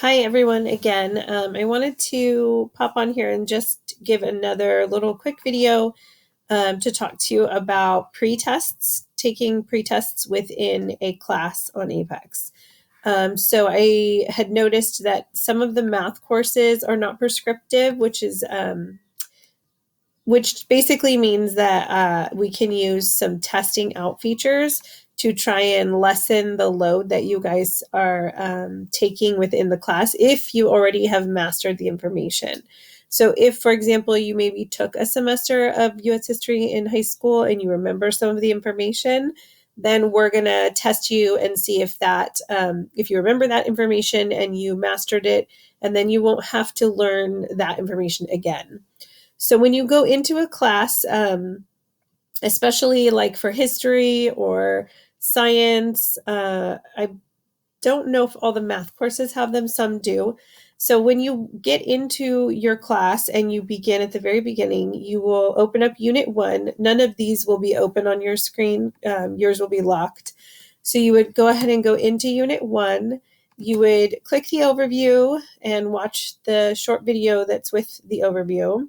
Hi, everyone, again. I wanted to pop on here and just give another little quick video to talk to you about pre-tests, taking pre-tests within a class on Apex. So I had noticed that some of the math courses are not prescriptive, which basically means that we can use some testing out features to try and lessen the load that you guys are taking within the class if you already have mastered the information. So if, for example, you maybe took a semester of US history in high school and you remember some of the information, then we're going to test you and see if you remember that information and you mastered it, and then you won't have to learn that information again. So when you go into a class, especially like for history or science, I don't know if all the math courses have them, some do. So when you get into your class and you begin at the very beginning, you will open up Unit 1. None of these will be open on your screen. Yours will be locked. So you would go ahead and go into Unit 1. You would click the overview and watch the short video that's with the overview.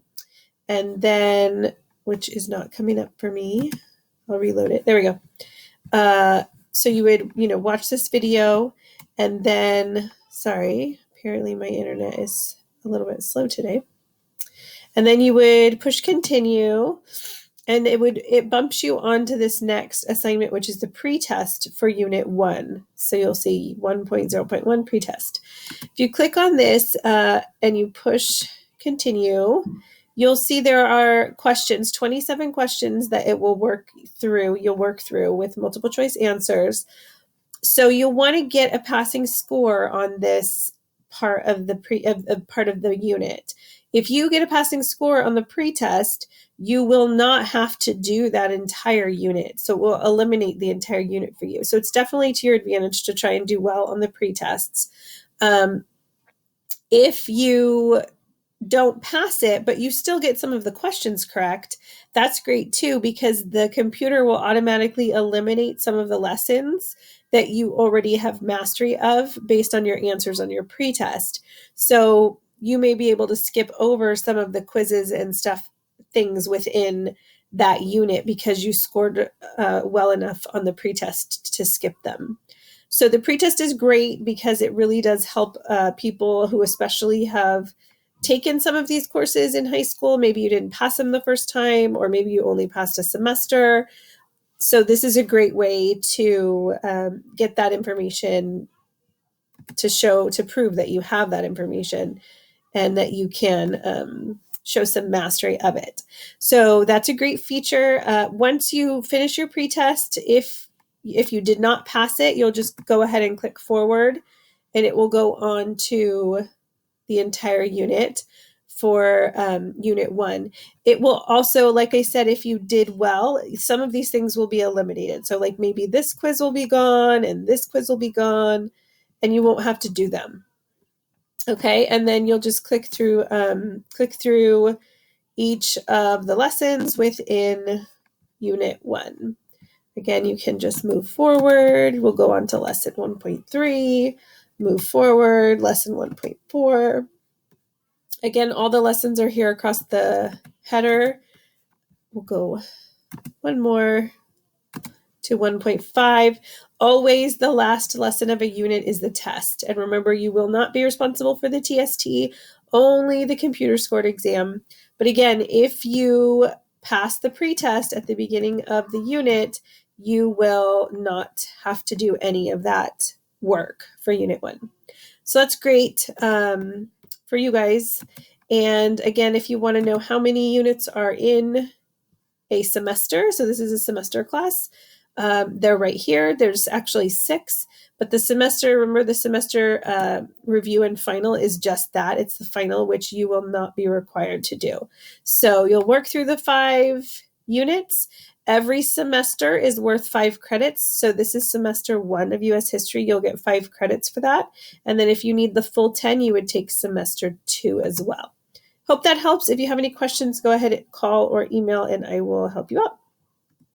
And then, which is not coming up for me, I'll reload it. There we go. So you would, watch this video, and then, sorry, apparently my internet is a little bit slow today. And then you would push continue, and it bumps you onto this next assignment, which is the pretest for Unit 1. So you'll see 1.0.1 pretest. If you click on this and you push continue, you'll see there are questions, 27 questions that it will you'll work through with multiple choice answers. So you'll want to get a passing score on this part of the unit. If you get a passing score on the pretest, you will not have to do that entire unit. So it will eliminate the entire unit for you. So it's definitely to your advantage to try and do well on the pretests. If you don't pass it, but you still get some of the questions correct, that's great too, because the computer will automatically eliminate some of the lessons that you already have mastery of based on your answers on your pretest. So you may be able to skip over some of the quizzes and things within that unit because you scored well enough on the pretest to skip them. So the pretest is great because it really does help people who especially have taken some of these courses in high school. Maybe you didn't pass them the first time, or maybe you only passed a semester. So this is a great way to get that information to prove that you have that information and that you can show some mastery of it. So that's a great feature. Once you finish your pretest, if you did not pass it, you'll just go ahead and click forward, and it will go on to the entire unit for Unit 1. It will also, like I said, if you did well, some of these things will be eliminated. So like maybe this quiz will be gone and this quiz will be gone, and you won't have to do them. Okay, and then you'll just click through each of the lessons within Unit 1. Again, you can just move forward. We'll go on to lesson 1.3, move forward, lesson 1.4. Again, all the lessons are here across the header. We'll go one more to 1.5. Always the last lesson of a unit is the test. And remember, you will not be responsible for the TST, only the computer scored exam. But again, if you pass the pretest at the beginning of the unit, you will not have to do any of that work for Unit 1. So that's great for you guys. And again, if you want to know how many units are in a semester, so this is a semester class, they're right here. There's actually 6, but the semester review and final is just that. It's the final, which you will not be required to do. So you'll work through the 5 units. Every semester is worth 5 credits. So this is semester 1 of US history. You'll get 5 credits for that. And then if you need the full 10, you would take semester 2 as well. Hope that helps. If you have any questions, go ahead and call or email and I will help you out.